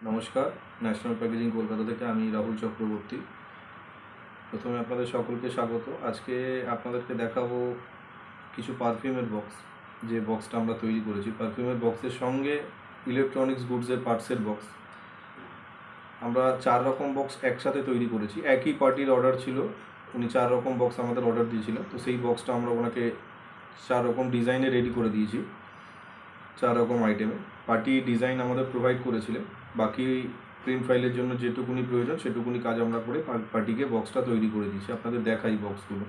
নমস্কার, national packaging Kolkata থেকে আমি রাহুল চক্রবর্তী। প্রথমে আপনাদের সকলকে স্বাগত। আজকে আপনাদেরকে দেখাবো কিছু পারফিউমের বক্স, যে বক্সটা আমরা তৈরি করেছি। পারফিউমের বক্সের সঙ্গে ইলেকট্রনিক্স গুডসের পার্টসের বক্স। আমরা 4 রকম বক্স একসাথে তৈরি করেছি। একই পার্টির অর্ডার ছিল, উনি 4 রকম বক্স আমাদের অর্ডার দিয়েছিলেন, তো সেই বক্সটা আমরা ওনাকে 4 রকম ডিজাইনে রেডি করে দিয়েছি। 4 রকম আইটেমে পার্টি ডিজাইন আমাদের প্রোভাইড করেছিলেন। বাকি প্রিন্ট ফাইলের জন্য যেটুকুনি প্রয়োজন সেটুকুনি কাজ আমরা করে পার্টিকে বক্সটা তৈরি করে দিয়েছি। আপনাদের দেখাই বক্সগুলো।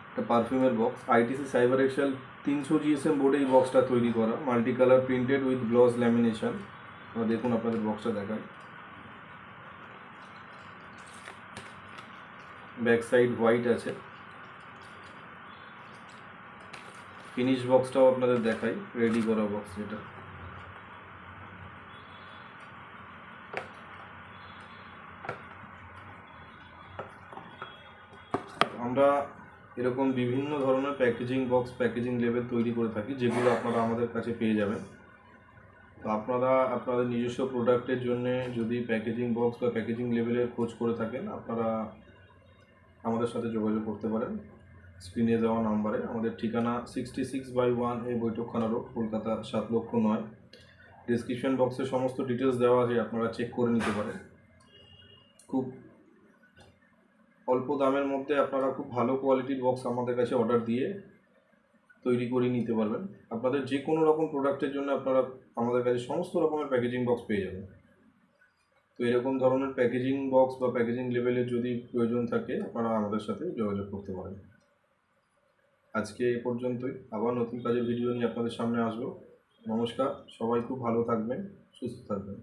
একটা পারফিউমের box, ITC cyber XL 300 GSM বোর্ডে এই বক্সটা তৈরি করা, multi colour printed with gloss lamination. দেখুন, আপনাদের বক্সটা দেখাই। ব্যাক সাইড হোয়াইট আছে। ফিনিশ বক্সটাও আপনাদের দেখাই, রেডি করা বক্স যেটা। আমরা এরকম বিভিন্ন ধরনের প্যাকেজিং বক্স, প্যাকেজিং লেবেল তৈরি করে থাকি, যেগুলো আপনারা আমাদের কাছে পেয়ে যাবেন। তো আপনারা আপনাদের নিজস্ব প্রোডাক্টের জন্য যদি প্যাকেজিং বক্স বা প্যাকেজিং লেবেলের খোঁজ করে থাকেন, আপনারা আমাদের সাথে যোগাযোগ করতে পারেন স্ক্রিনে দেওয়া নাম্বারে। আমাদের ঠিকানা 66/1 বৈঠকখানা রোড, কলকাতা 7,09,। ডিসক্রিপশন বক্সে সমস্ত ডিটেলস দেওয়া আছে, আপনারা চেক করে নিতে পারেন। খুব অল্প দামের মধ্যে আপনারা খুব ভালো কোয়ালিটির বক্স আমাদের কাছে অর্ডার দিয়ে তৈরি করে নিতে পারবেন। আপনাদের যে কোনো রকম প্রোডাক্টের জন্য আপনারা আমাদের কাছে সমস্ত রকমের প্যাকেজিং বক্স পেয়ে যাবেন। তো এরকম ধরনের প্যাকেজিং বক্স বা প্যাকেজিং লেভেলের যদি প্রয়োজন থাকে, আপনারা আমাদের সাথে যোগাযোগ করতে পারেন। আজকে এ পর্যন্তই। আবার নতুন কাজের ভিডিও নিয়ে আপনাদের সামনে আসবো। নমস্কার, সবাই খুব ভালো থাকবেন, সুস্থ থাকবেন।